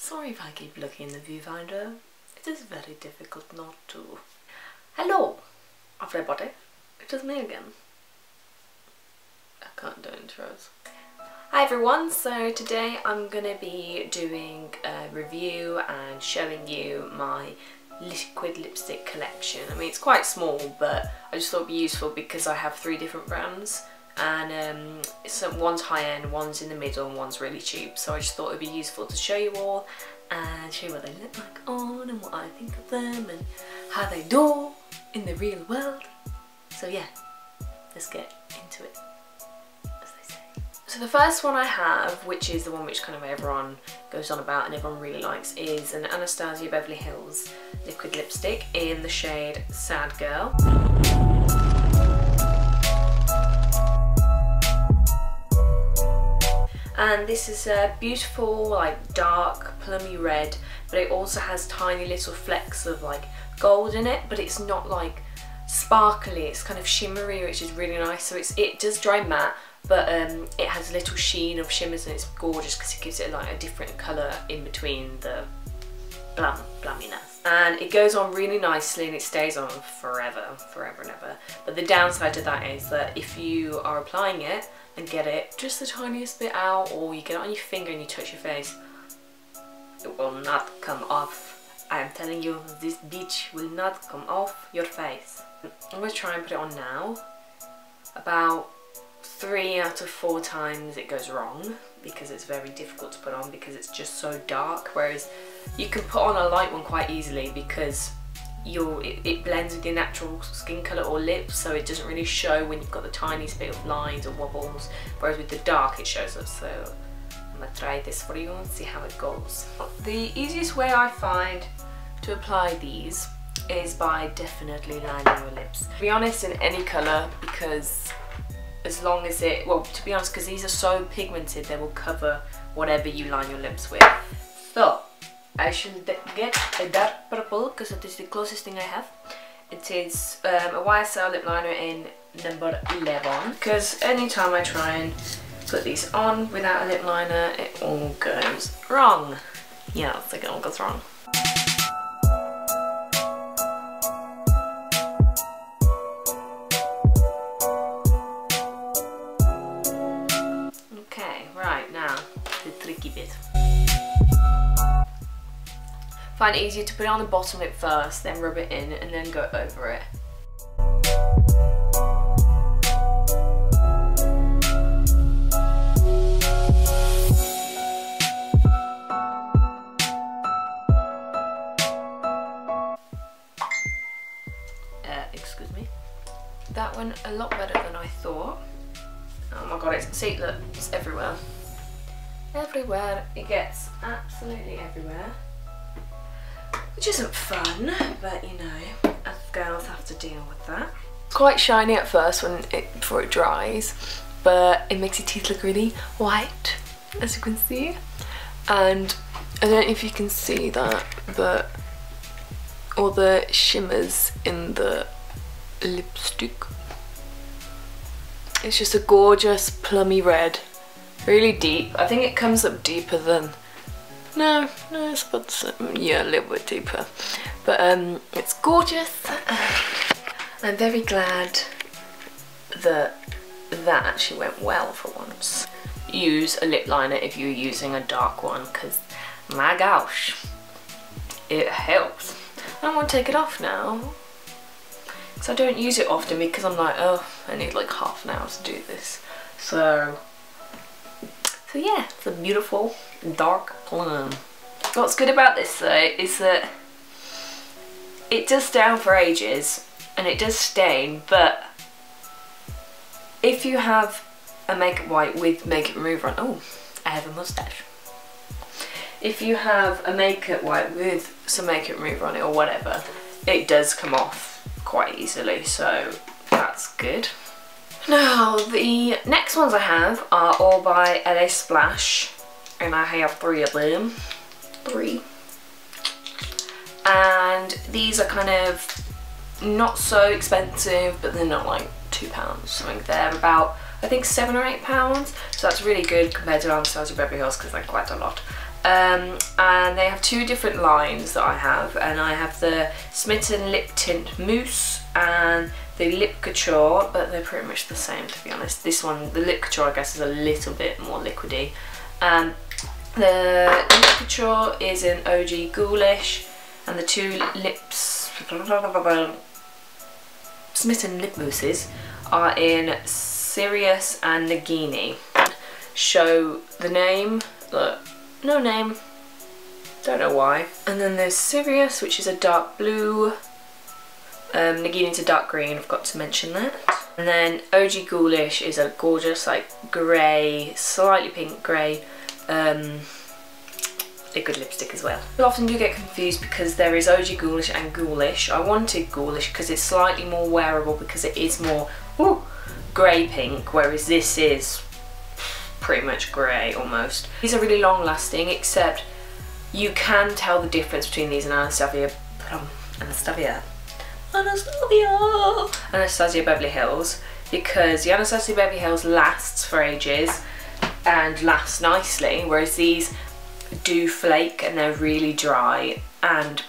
Sorry if I keep looking in the viewfinder. It is very difficult not to. Hello, everybody. It is me again. I can't do intros. Hi everyone, so today I'm gonna be doing a review and showing you my liquid lipstick collection. I mean, it's quite small, but I just thought it'd be useful because I have 3 different brands, and one's high-end, one's in the middle, and one's really cheap. So I just thought it'd be useful to show you all and show you what they look like on and what I think of them and how they do in the real world. So yeah, let's get into it, as they say. So the first one I have, which is the one which kind of everyone goes on about and everyone really likes, is an Anastasia Beverly Hills liquid lipstick in the shade Sad Girl. And this is a beautiful, like, dark plummy red, but it also has tiny little flecks of like gold in it, but it's not like sparkly, it's kind of shimmery, which is really nice. So it does dry matte, but it has a little sheen of shimmers, and it's gorgeous because it gives it like a different colour in between the blumminess. And it goes on really nicely and it stays on forever and ever. But the downside to that is that if you are applying it and get it just the tiniest bit out, or you get it on your finger and you touch your face, it will not come off. I am telling you, this bitch will not come off your face. I'm going to try and put it on now. About 3 out of 4 times it goes wrong because it's very difficult to put on because it's just so dark, whereas you can put on a light one quite easily because it blends with your natural skin colour or lips, so it doesn't really show when you've got the tiniest bit of lines or wobbles, whereas with the dark it shows up. So I'm going to try this for you and see how it goes. The easiest way I find to apply these is by definitely lining your lips. To be honest, in any colour, because as long as it, well, to be honest, because these are so pigmented, they will cover whatever you line your lips with. So I should get a dark purple because that is the closest thing I have. It is a YSL lip liner in number 11, because anytime I try and put these on without a lip liner, it all goes wrong. Yeah, it's like it all goes wrong. Okay, right, now the tricky bit. Find it easier to put it on the bottom lip first, then rub it in, and then go over it. Excuse me. That went a lot better than I thought. Oh my god, see, look, it's everywhere. Everywhere, it gets absolutely everywhere. Which isn't fun, but you know, us girls have to deal with that. It's quite shiny at first before it dries, but it makes your teeth look really white, as you can see. And I don't know if you can see that, but all the shimmers in the lipstick. It's just a gorgeous plummy red, really deep. I think it comes up deeper than, no, it's about the same. Yeah, a little bit deeper. But it's gorgeous. I'm very glad that that actually went well for once. Use a lip liner if you're using a dark one, because my gosh, it helps. I don't want to take it off now, because I don't use it often, because I'm like, oh, I need like half an hour to do this. So yeah, it's a beautiful dark plum. What's good about this though is that it does stay on for ages and it does stain, but if you have a makeup wipe with makeup remover on, oh, I have a moustache. If you have a makeup wipe with some makeup remover on it or whatever, it does come off quite easily, so that's good. Now, the next ones I have are all by LA Splash, and I have 3 of them. 3. And these are kind of not so expensive, but they're not like £2. Something they're about, I think, £7 or £8. So that's really good compared to Anastasia Beverly Hills, because they're quite a lot. And they have two different lines that I have, and I have the Smitten Lip Tint Mousse and the Lip Couture, but they're pretty much the same, to be honest. This one, the Lip Couture, I guess, is a little bit more liquidy. The Lip Couture is in OG Ghoulish, and the two Smitten Lip Mousses are in Sirius and Nagini. Show the name, look, no name, don't know why. And then there's Sirius, which is a dark blue, Nagini's a dark green, I forgot to mention that. And then OG Ghoulish is a gorgeous, like, grey, slightly pink grey, liquid lipstick as well. I often do get confused because there is OG Ghoulish and Ghoulish. I wanted Ghoulish because it's slightly more wearable, because it is more grey pink, whereas this is pretty much grey almost. These are really long lasting, except you can tell the difference between these and Anastasia Beverly Hills, because the Anastasia Beverly Hills lasts for ages and lasts nicely, whereas these do flake and they're really dry, and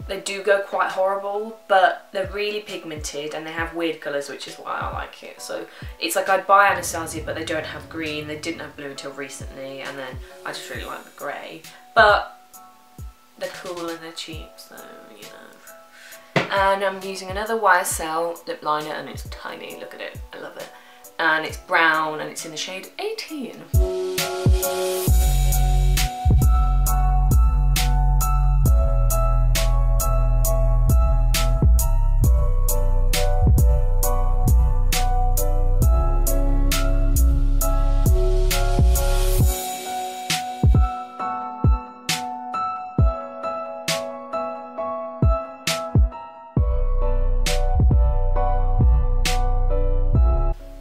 they do go quite horrible, but they're really pigmented and they have weird colours, which is why I like it. So it's like I'd buy Anastasia, but they don't have green, they didn't have blue until recently, and then I just really like the grey. But they're cool and they're cheap, so you know. And I'm using another YSL lip liner, and it's tiny, look at it, I love it. And it's brown and it's in the shade 18.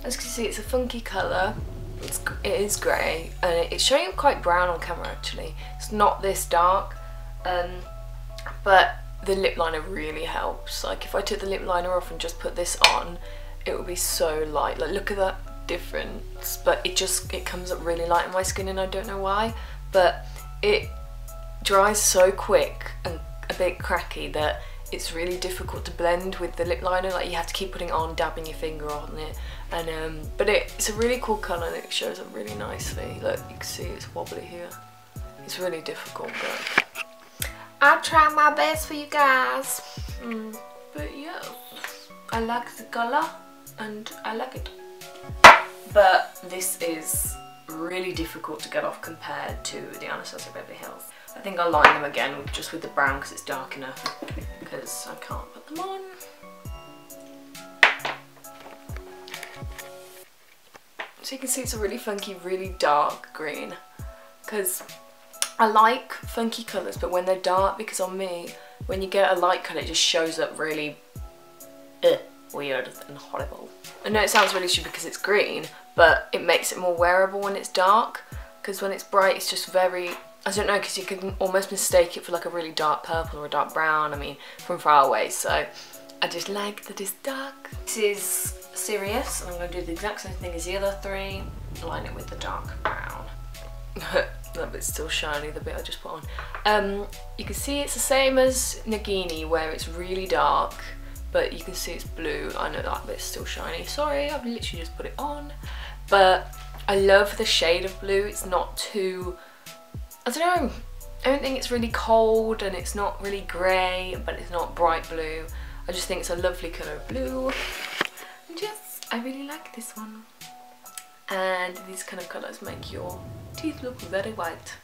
As you can see, it's a funky colour, it is grey, and it's showing up quite brown on camera actually. It's not this dark, but the lip liner really helps. Like if I took the lip liner off and just put this on, it would be so light. Like look at that difference, but it comes up really light on my skin, and I don't know why, but it dries so quick and a bit cracky that it's really difficult to blend with the lip liner. Like you have to keep putting it on, dabbing your finger on it, and but it's a really cool colour and it shows up really nicely. Look, you can see it's wobbly here. It's really difficult, but I'll try my best for you guys. But yeah, I like the colour and I like it. But this is really difficult to get off compared to the Anastasia Beverly Hills. I think I'll line them again just with the brown because it's dark enough, because I can't put them on. So you can see it's a really funky, really dark green, because I like funky colours, but when they're dark, because on me, when you get a light colour, it just shows up really weird and horrible. I know it sounds really stupid because it's green, but it makes it more wearable when it's dark, because when it's bright it's just very, I don't know, because you can almost mistake it for like a really dark purple or a dark brown, I mean, from far away, so I just like that it's dark. This is Sirius, and I'm going to do the exact same thing as the other three, line it with the dark brown. That bit's still shiny, the bit I just put on. You can see it's the same as Nagini, where it's really dark, but you can see it's blue. I know that bit's still shiny. Sorry, I've literally just put it on. But I love the shade of blue. It's not too, I don't know, I don't think it's really cold, and it's not really grey, but it's not bright blue. I just think it's a lovely colour of blue. And yes, I really like this one. And these kind of colours make your teeth look very white.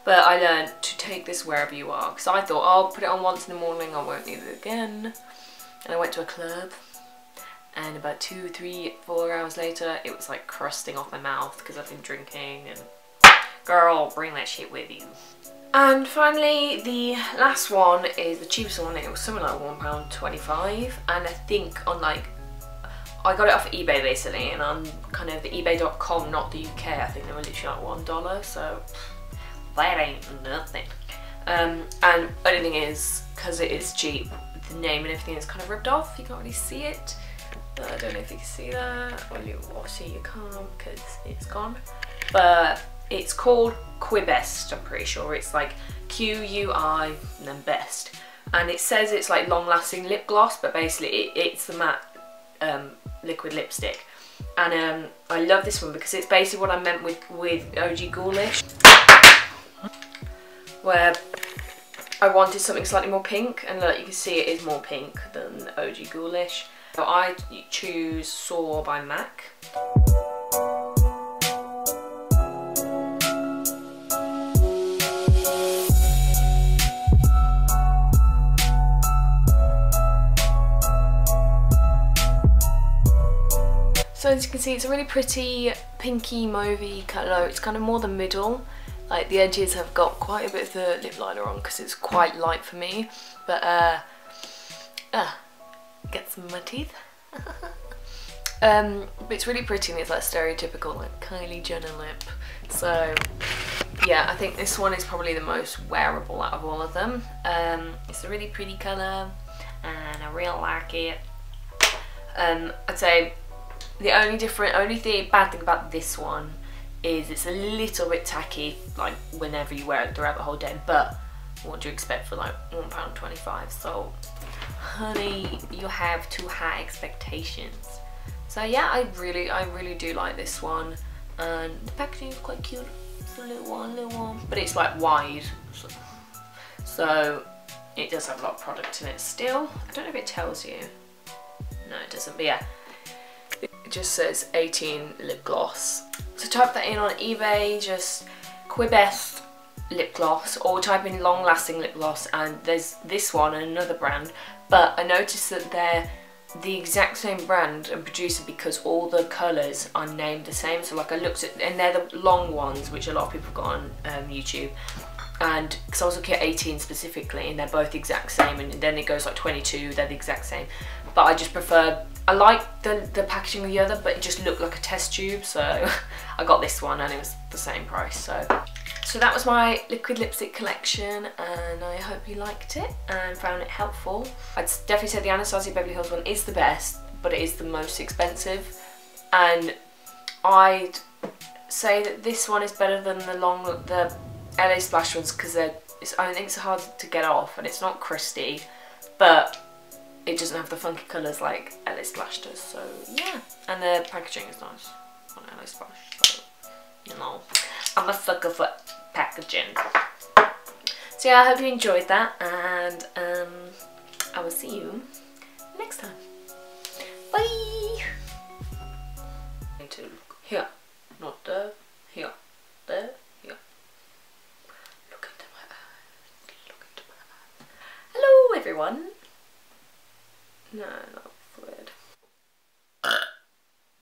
But I learned to take this wherever you are, because I thought, I'll put it on once in the morning, I won't need it again. And I went to a club, and about 2, 3, 4 hours later, it was like crusting off my mouth because I've been drinking, and girl, bring that shit with you. And finally, the last one is the cheapest one. It was something like £1.25, and I think on like, I got it off eBay basically, and on kind of the ebay.com, not the UK, I think they were literally like $1, so that ain't nothing. And only thing is, because it is cheap, the name and everything is kind of ripped off. You can't really see it. I don't know if you can see that. Well, you obviously you can't because it's gone. but it's called Quibest, I'm pretty sure. It's like Q-U-I and then best. And it says it's like long-lasting lip gloss, but basically it's the matte liquid lipstick. And I love this one because it's basically what I meant with OG Ghoulish, where I wanted something slightly more pink, and like you can see it is more pink than OG Ghoulish. So I choose Soar by MAC. So as you can see, it's a really pretty pinky mauvey colour. It's kind of more the middle. Like the edges have got quite a bit of the lip liner on because it's quite light for me. But gets my teeth. But it's really pretty, and it's like stereotypical like Kylie Jenner lip. So yeah, I think this one is probably the most wearable out of all of them. It's a really pretty colour and I really like it. I'd say the only bad thing about this one is it's a little bit tacky, like whenever you wear it throughout the whole day, but what do you expect for like £1.25? So honey, you have too high expectations. So yeah, I really do like this one, and the packaging is quite cute. It's a little one, but it's like wide, so it does have a lot of product in it still. I don't know if it tells you. No, it doesn't, but yeah. It just says 18 lip gloss. So type that in on eBay, just Quibest lip gloss, or type in long lasting lip gloss, and there's this one and another brand, but I noticed that they're the exact same brand and producer because all the colours are named the same. So like I looked at, and they're the long ones which a lot of people got on YouTube, and because I was looking at 18 specifically, and they're both the exact same, and then it goes like 22, they're the exact same. But I just preferred, I like the packaging of the other, but it just looked like a test tube, so I got this one and it was the same price. So that was my liquid lipstick collection, and I hope you liked it and found it helpful. I'd definitely say the Anastasia Beverly Hills one is the best, but it is the most expensive, and I'd say that this one is better than the LA Splash ones because I think it's hard to get off and it's not crusty, but it doesn't have the funky colours like LA Splash does. So yeah, and the packaging is nice on LA Splash, so you know, I'm a sucker for packaging. So yeah, I hope you enjoyed that, and I will see you next time. Bye! To here, not there, here, there, here. Look into my eyes, look into my eyes. Hello everyone! No,